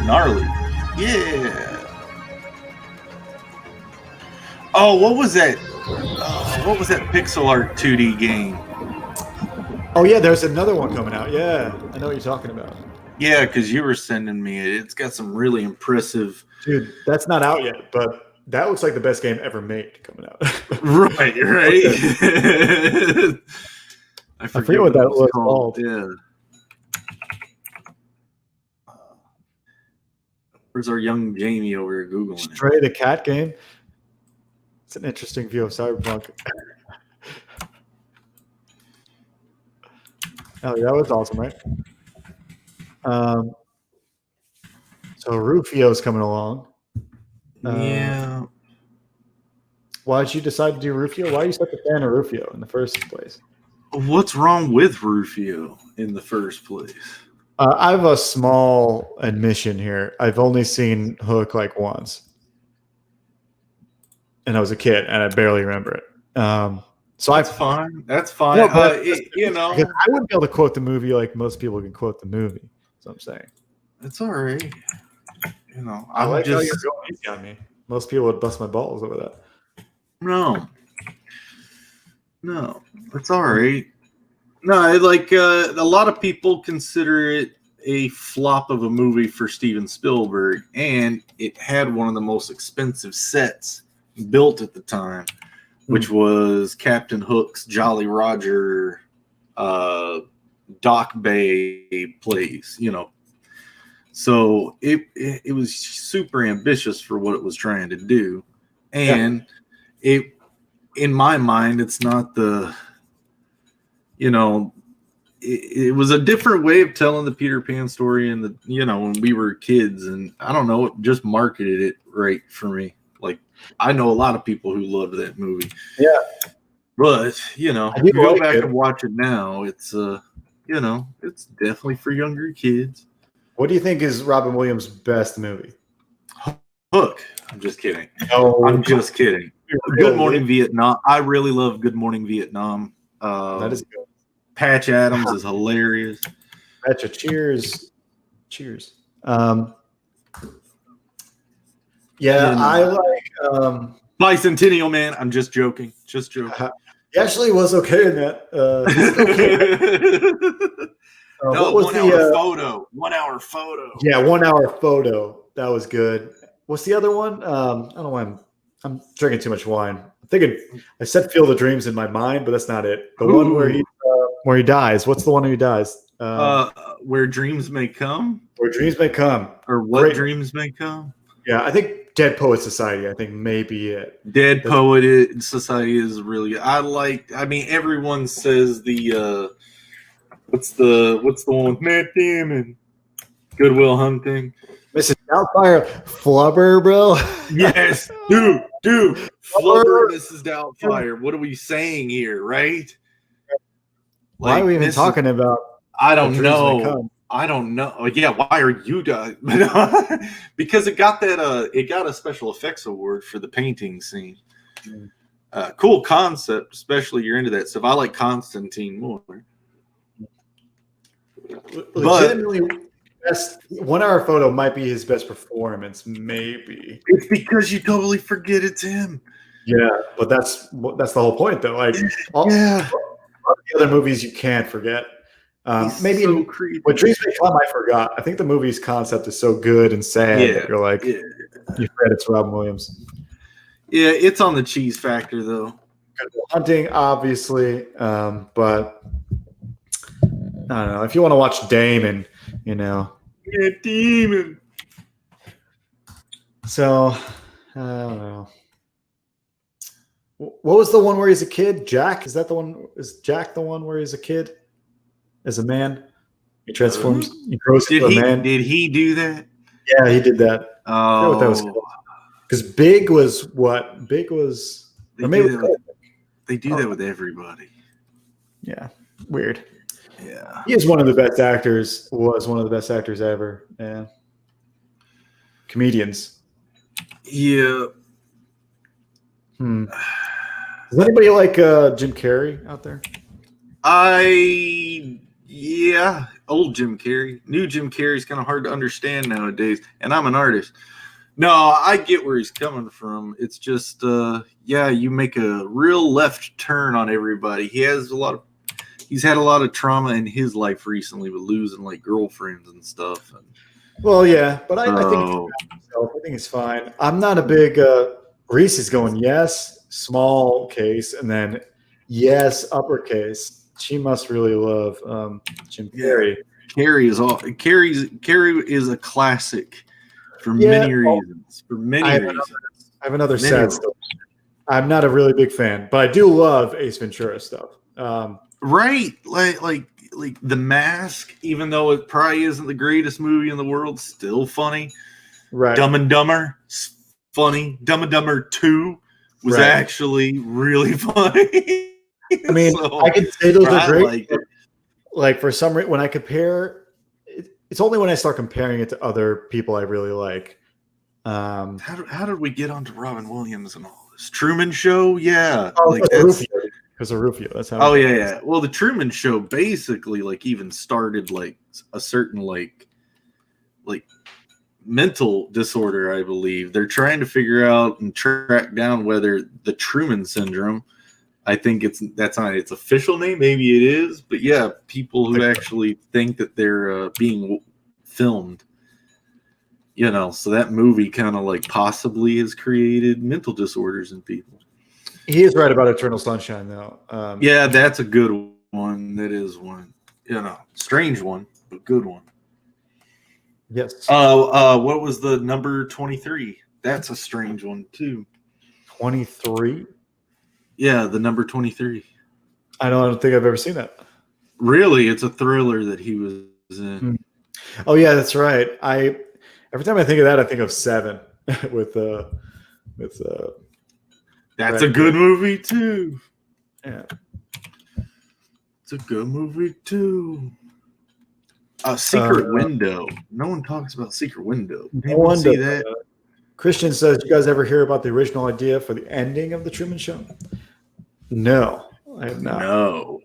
Gnarly. Yeah. Oh, what was that? What was that pixel art 2D game? Oh, yeah, there's another one coming out. Yeah, I know what you're talking about. Yeah, because you were sending me it. It's got some really impressive... Dude, that's not out yet, but that looks like the best game ever made coming out. Right. I forget what that was called. Yeah. Where's our young Jamie over here Googling it? Stray the cat game? It's an interesting view of Cyberpunk. Oh, that was awesome, right? So Rufio's coming along. Yeah. Why did you decide to do Rufio? Why are you such a fan of Rufio in the first place? What's wrong with Rufio in the first place? I have a small admission here. I've only seen Hook like once. And I was a kid, and I barely remember it. So That's fine. That's fine. No, I wouldn't be able to quote the movie like most people can quote the movie. That's what I'm saying. It's all right. I like how you're going easy on me. Most people would bust my balls over that. No, it's all right. No, like a lot of people consider it a flop of a movie for Steven Spielberg, and it had one of the most expensive sets built at the time, which was Captain Hook's Jolly Roger Dock Bay place, So it was super ambitious for what it was trying to do. And it, in my mind, it's not the, it was a different way of telling the Peter Pan story and when we were kids, and I don't know, it just marketed it right for me. Like, I know a lot of people who loved that movie. Yeah. But, if you go back and watch it now, it's, it's definitely for younger kids. What do you think is Robin Williams' best movie? Hook. I'm just kidding. No, I'm just kidding. Good Morning Vietnam. I really love Good Morning Vietnam. That is good. Patch Adams is hilarious. Betcha. Cheers Cheers. Yeah, I like Bicentennial Man. I'm just joking. Just joking. He actually was okay in that. He's okay. No, what was 1 hour photo. 1 hour photo. Yeah, 1 hour photo. That was good. What's the other one? I don't know why I'm drinking too much wine. I'm thinking I said "Feel the Dreams" in my mind, but that's not it. The one where he dies. What's the one where he dies? Where Dreams May Come. Where Dreams May Come. Or What Dreams May Come. Yeah, I think Dead Poet Society. I think may be it. Dead Poet Society is really. I mean, everyone says the. What's the one with Matt Damon? Good Will Hunting. Mrs. Doubtfire, Flubber, bro. Yes, dude, Flubber, Mrs. Doubtfire. What are we saying here, right? Why are we even talking about? I don't know. I don't know. Yeah, why are you dying? Because it got a special effects award for the painting scene. Cool concept, especially you're into that stuff. I like Constantine more. Legitimately, best 1 hour photo might be his best performance. Maybe it's because you totally forget it's him. Yeah, but that's the whole point, though. Like, all the other movies you can't forget. Maybe so when Dreams May Come, I forgot. I think the movie's concept is so good and sad that you're like, you forget it's Robin Williams. Yeah, it's on the cheese factor, though. Good Will Hunting, obviously, but I don't know. If you want to watch Damon, Yeah, Damon. So, I don't know. What was the one where he's a kid? Jack? Is that the one? Is Jack the one where he's a kid? As a man? He transforms. He grows into a man. Did he do that? Yeah, he did that. Oh. I forget what that was called. Because Big was what? Big was... They do that with everybody. Yeah. Weird. Yeah. He is one of the best actors. Was one of the best actors ever. Yeah. Comedians. Yeah. Does anybody like Jim Carrey out there? Old Jim Carrey. New Jim Carrey's kind of hard to understand nowadays, and I'm an artist. No, I get where he's coming from. It's just, you make a real left turn on everybody. He's had a lot of trauma in his life recently with losing like girlfriends and stuff. Well, yeah, but I think it's fine. I'm not a big Reese is going yes, small case, and then yes, uppercase. She must really love Jim Carrey. Carrey is a classic for many reasons. I have another sad story. I'm not a really big fan, but I do love Ace Ventura stuff. Right, like The Mask, even though it probably isn't the greatest movie in the world, still funny. Right. Dumb and Dumber, funny. Dumb and Dumber 2 was actually really funny. I mean, I could say those are great. Like for some reason, when I compare, it's only when I start comparing it to other people I really like. How did we get onto Robin Williams and all this? Truman Show, yeah. Because of Rufio. That's how. Oh yeah. Well, the Truman Show basically even started like a certain like mental disorder. I believe they're trying to figure out and track down whether the Truman syndrome. I think that's not its official name. Maybe it is, but yeah, people who actually think that they're being filmed. So that movie kind of possibly has created mental disorders in people. He is right about Eternal Sunshine, though. Yeah, that's a good one. That is one. Strange one, but good one. Yes. What was the number 23? That's a strange one too. 23. Yeah, the number 23. I don't think I've ever seen that. Really, it's a thriller that he was in. Oh yeah, that's right. Every time I think of that, I think of Seven with That's a good movie too. Yeah, it's a good movie too. Secret Window. No one talks about Secret Window. Anyone see that? Christian says, "You guys ever hear about the original idea for the ending of the Truman Show?" No, I have not. No.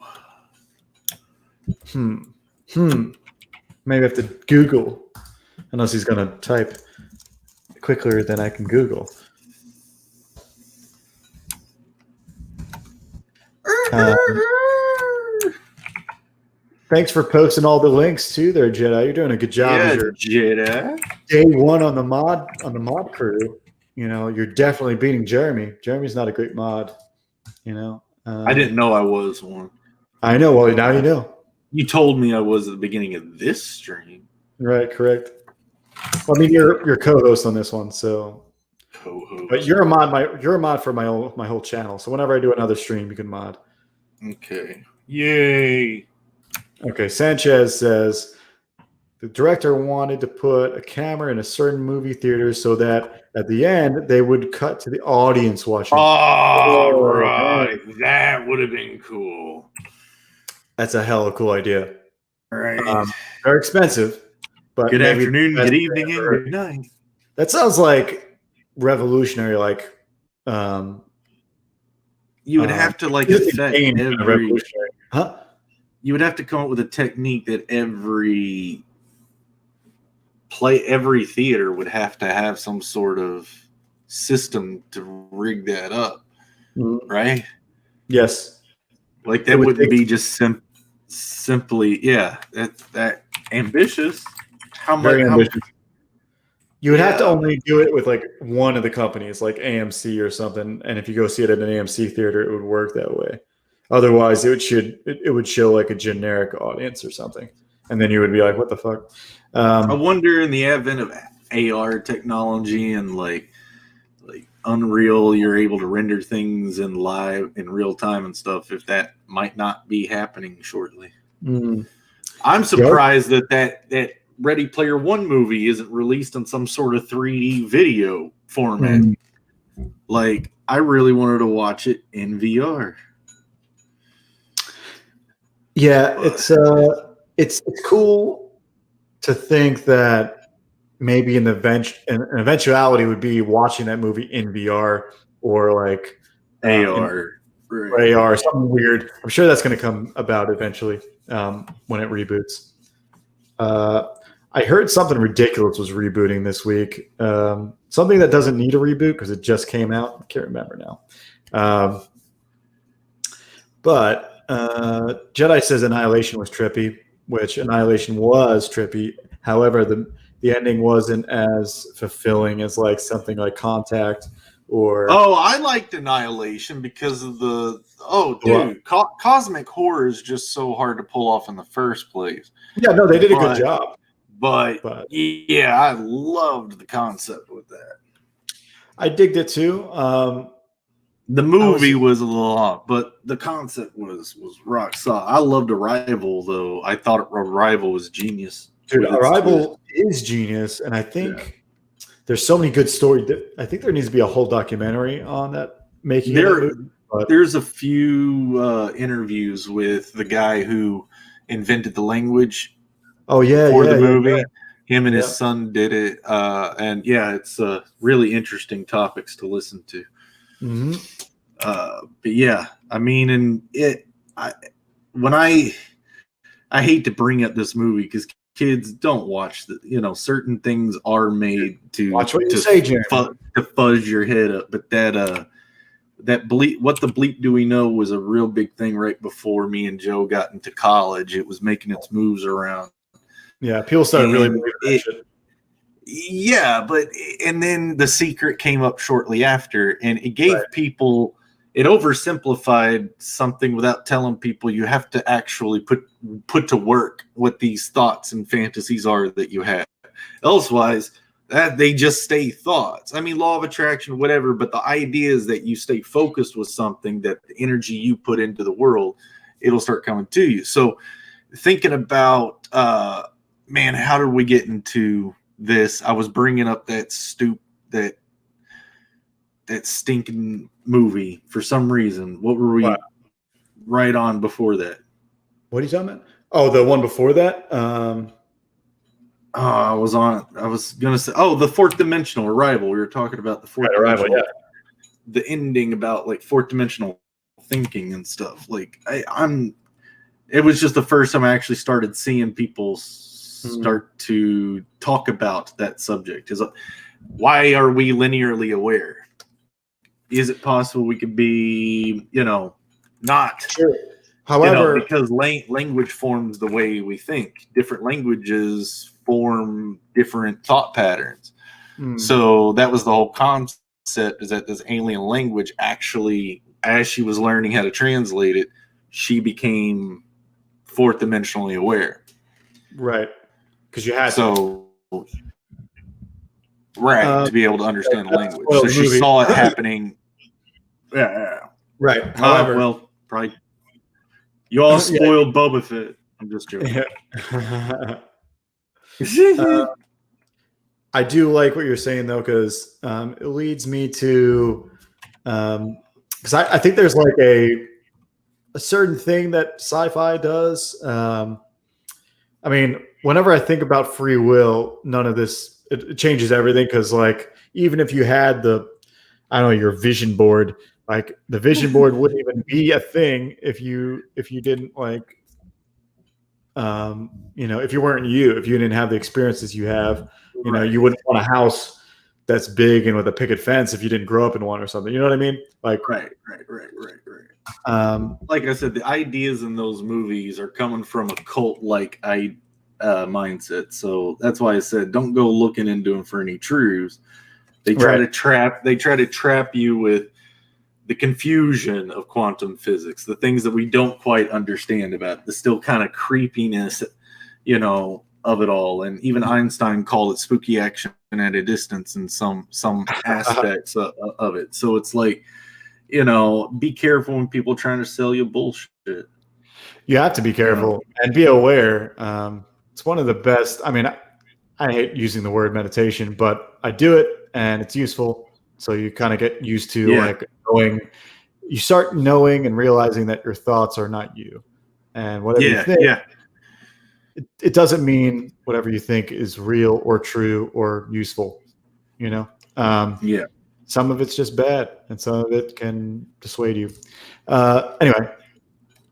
Maybe I have to Google. unless he's going to type quicker than I can Google. Thanks for posting all the links too there, Jedi. You're doing a good job. Yeah, Jedi. Day one on the mod crew. You know, you're definitely beating Jeremy. Jeremy's not a great mod. You know, I didn't know I was one. I know. Well, now you know. You told me I was at the beginning of this stream. Right, correct. Well, I mean, you're co-host on this one, so. Co-host. But you're a mod. You're a mod for my whole channel. So whenever I do another stream, you can mod. Okay. Yay. Okay. Sanchez says the director wanted to put a camera in a certain movie theater so that at the end they would cut to the audience watching. Oh, right. That would have been cool. That's a hell of a cool idea. Right. Very expensive, but good afternoon, good evening, and good night. That sounds like revolutionary. Like, you would have to like affect every. Huh? You would have to come up with a technique that every theater would have to have some sort of system to rig that up, right? Yes. Like that wouldn't be just simply, yeah. That ambitious. Very ambitious. You would have to only do it with like one of the companies, like AMC or something. And if you go see it at an AMC theater, it would work that way. Otherwise, it would show like a generic audience or something, and then you would be like, "What the fuck?" I wonder, in the advent of AR technology and like Unreal, you're able to render things in real time and stuff. If that might not be happening shortly, I'm surprised that Ready Player One movie isn't released in some sort of 3D video format. Like, I really wanted to watch it in VR. Yeah, it's cool to think that maybe an eventuality would be watching that movie in VR or like AR, or AR, something weird. I'm sure that's going to come about eventually when it reboots. I heard something ridiculous was rebooting this week. Something that doesn't need a reboot because it just came out. I can't remember now. But Jedi says Annihilation was trippy, which Annihilation was trippy. However, the ending wasn't as fulfilling as like something like Contact or. Oh, I liked Annihilation because of cosmic horror is just so hard to pull off in the first place. Yeah, no, they did a good job. But yeah, I loved the concept with that. I digged it too. The movie was a little off, but the concept was rock solid. I loved Arrival, though. I thought Arrival was genius. Dude, Arrival is genius, and I think there's so many good stories. I think there needs to be a whole documentary on that making There's a few interviews with the guy who invented the language. Oh yeah, for the movie. Yeah. Him and his son did it, and yeah, it's really interesting topics to listen to. Mm-hmm. But yeah, I mean, I hate to bring up this movie because kids don't watch certain things are made to watch what you say, Jeremy. To fuzz your head up. But that bleep, what the bleep do we know, was a real big thing right before me and Joe got into college. It was making its moves around. Yeah, people started really believing that shit. Yeah, and then The Secret came up shortly after, and it gave people, it oversimplified something without telling people you have to actually put to work what these thoughts and fantasies are that you have. Elsewise, they just stay thoughts. I mean, law of attraction, whatever, but the idea is that you stay focused with something, that the energy you put into the world, it'll start coming to you. So thinking about, man, how did we get into this? I was bringing up that stinking movie for some reason. What were we right on before that? What are you talking about? Oh, the one before that? I was gonna say, the fourth dimensional Arrival. We were talking about the fourth Arrival, yeah. The ending about like fourth dimensional thinking and stuff. Like it was just the first time I actually started seeing people start to talk about that subject. Is why are we linearly aware? Is it possible we could be, not? Sure. However, because language forms the way we think. Different languages form different thought patterns. So that was the whole concept, is that this alien language actually, as she was learning how to translate it, she became fourth dimensionally aware. Right. Because you had to be able to understand the language. So she saw it happening. Yeah. Right. However, probably you all spoiled Boba Fett. I'm just joking. Yeah. I do like what you're saying though, because it leads me to because I think there's like a certain thing that sci-fi does. I mean, whenever I think about free will, none of this it changes everything, because like even if you had your vision board, like the vision board wouldn't even be a thing if you didn't like if you weren't if you didn't have the experiences you have, you wouldn't want a house that's big and with a picket fence if you didn't grow up in one or something. You know what I mean? Like right. Like I said, the ideas in those movies are coming from a cult-like mindset. So that's why I said don't go looking into them for any truths. They try to trap you with the confusion of quantum physics, the things that we don't quite understand about, the still kind of creepiness, of it all. And even Einstein called it spooky action at a distance in some aspects of it. So it's like, be careful when people are trying to sell you bullshit. You have to be careful and be aware. It's one of the best. I mean, I hate using the word meditation, but I do it and it's useful. So you kind of get used to like knowing. You start knowing and realizing that your thoughts are not you, and whatever you think. Yeah. It doesn't mean whatever you think is real or true or useful. Some of it's just bad, and some of it can dissuade you. Anyway,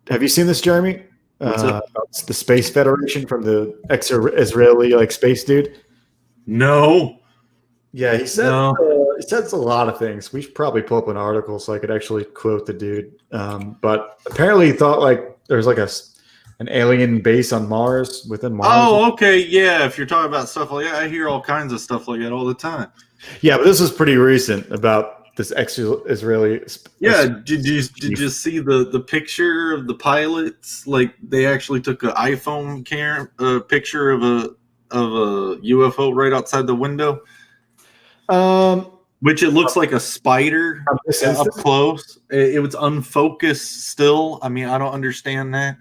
have you seen this, Jeremy? The Space Federation from the ex-Israeli space dude? No. Yeah, he said he says a lot of things. We should probably pull up an article so I could actually quote the dude. But apparently, he thought there's an alien base on Mars within Mars. Oh, okay, yeah. If you're talking about stuff like that, I hear all kinds of stuff like that all the time. Yeah, but this is pretty recent about this ex-Israeli. Yeah, did you see the picture of the pilots? Like they actually took an iPhone picture of a UFO right outside the window. Which it looks like a spider up close. It was unfocused still. I mean, I don't understand that.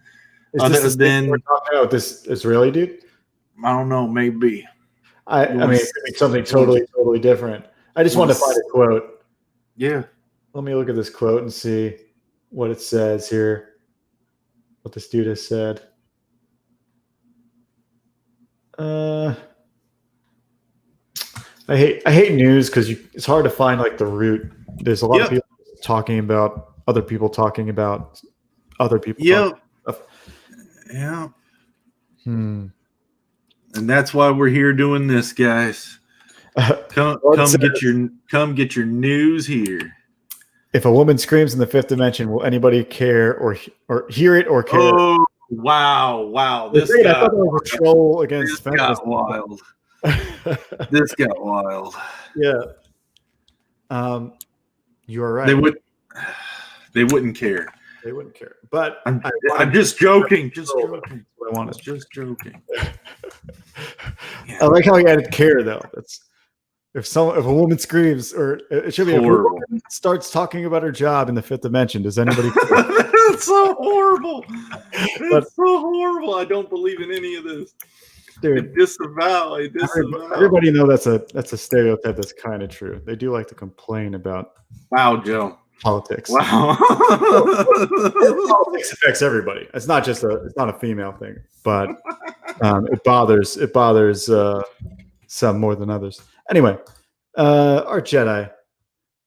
We're talking about this Israeli dude? I don't know, maybe. I mean, it's something totally different. I just wanted to find a quote. Yeah. Let me look at this quote and see what it says here. What this dude has said. I hate news because it's hard to find the root. There's a lot of people talking about other people talking about other people. Yeah. And that's why we're here doing this, guys. Come get your news here. If a woman screams in the fifth dimension, will anybody care or hear it or care? Oh, wow! I thought there was a troll against feminists. Got wild. This got wild. Yeah. You are right. They wouldn't care. They wouldn't care. But I'm just joking. Just joking. That's what I wanted. Just joking. Yeah. I like how he added care though. That's if a woman screams, or it should be horrible. If a woman starts talking about her job in the fifth dimension, does anybody care? It's so horrible. It's so horrible. I don't believe in any of this. Dude, I disavow. Everybody knows that's a stereotype that's kind of true. They do like to complain about Joe. Politics. Wow. Politics affects everybody. It's not a female thing, but it bothers some more than others. Anyway, our Jedi.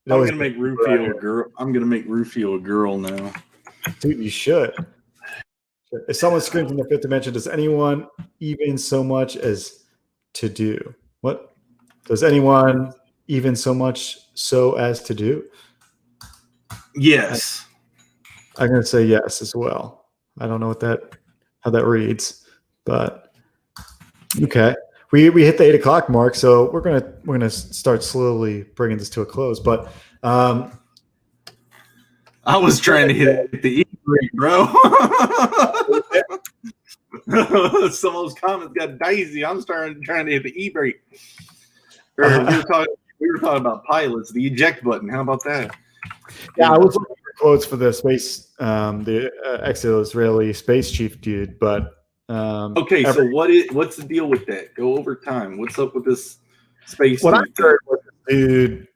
I'm gonna make Rufio a girl. I'm gonna make Rufio a girl now. Dude, you should. If someone screams from the fifth dimension, does anyone even so much as to do? What? Does anyone even so much so as to do? Yes. I'm going to say yes as well. I don't know how that reads, but okay. We hit the 8 o'clock mark, so we're gonna start slowly bringing this to a close. But I was trying to hit the E-brake, bro. Some of those comments got dicey. I'm trying to hit the E-brake. We were talking about pilots, the eject button. How about that? Yeah, I was looking for quotes for the space, the exo-Israeli space chief dude, but okay. So what's the deal with that? Go over time. What's up with this space? What I heard was the dude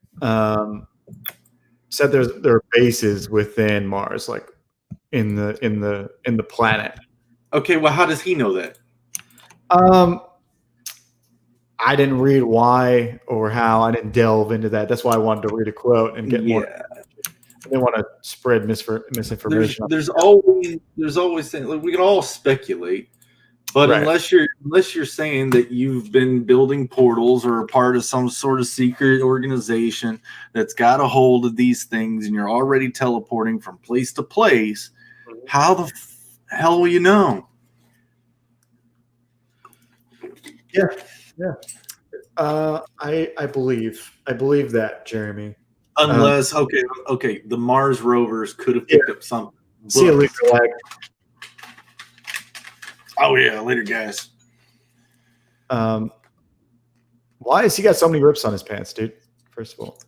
said there are bases within Mars, like in the planet. Okay, well, how does he know that? I didn't read why or how. I didn't delve into that. That's why I wanted to read a quote and get more. I didn't want to spread misinformation. There's always things, like, we can all speculate, but Right. unless you're saying that you've been building portals or are part of some sort of secret organization that's got a hold of these things and you're already teleporting from place to place, how the hell will you know? Yeah. I believe that, Jeremy. Unless okay, the Mars rovers could have picked up something. See you later, lag. Oh yeah, later, guys. Why has he got so many rips on his pants, dude? First of all,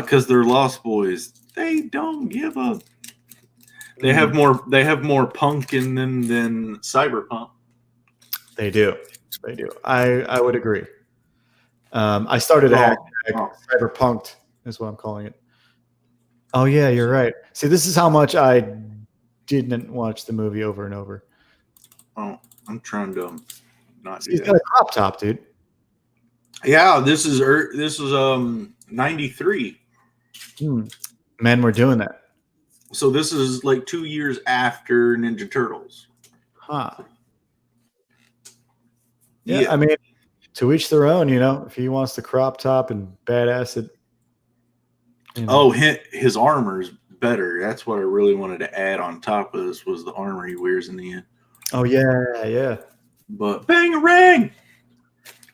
because they're Lost Boys. They don't give a. They have more punk in them than cyberpunk. They do. I would agree. I started a hashtag cyberpunked is what I'm calling it. Oh yeah, you're right. See, this is how much I didn't watch the movie over and over. Oh, I'm trying to not do He's that. got a crop top, dude. Yeah, this is 93. Man, we're doing that. So this is like 2 years after Ninja Turtles. Huh. Yeah, I mean, to each their own, you know. If he wants the crop top and badass it. You know. Oh, his armor's better. That's what I really wanted to add on top of this was the armor he wears in the end. Oh yeah. But bang-a-rang!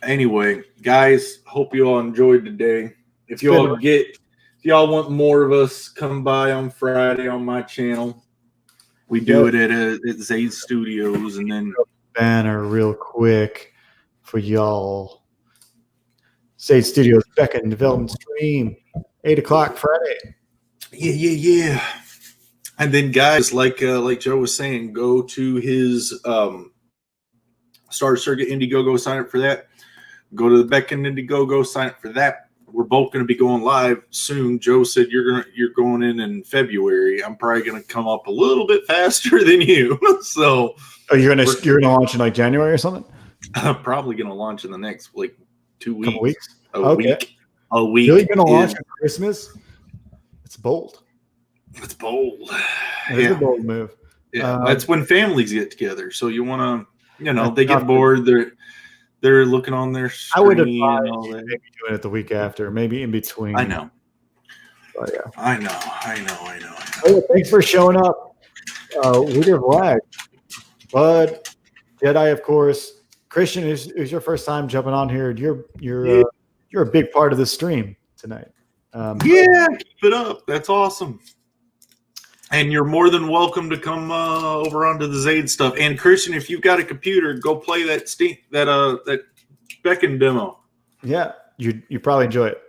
Anyway, guys, hope you all enjoyed today. If y'all want more of us, come by on Friday on my channel. We do it at Zade Studios, and then banner real quick for y'all. Zade Studios Beckon development stream, 8 o'clock Friday. Yeah. And then, guys, like Joe was saying, go to his Star Circuit Indiegogo, sign up for that. Go to the Beckon Indiegogo, sign up for that. We're both going to be going live soon. Joe said you're going in February. I'm probably going to come up a little bit faster than you. So, you're gonna launch in like January or something? I'm probably going to launch in the next like 2 weeks. Couple weeks. A week. Really going to launch on Christmas? It's bold. It's bold. It's a bold move. Yeah, that's when families get together. So you want to, they get bored. They're looking on their screen. I would advise maybe doing it the week after, maybe in between. I know. Oh, yeah. I know. Oh, thanks for showing up. Leader of Lag. Bud, Jedi, of course. Christian, is your first time jumping on here. You're a big part of the stream tonight. Keep it up. That's awesome. And you're more than welcome to come over onto the Zade stuff. And Christian, if you've got a computer, go play that Beckon demo. Yeah, you probably enjoy it.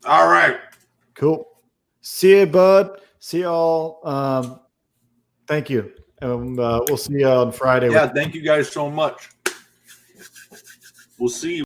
All right. Cool. See you, bud. See y'all. Thank you. We'll see you on Friday. Yeah, thank you guys so much. We'll see you.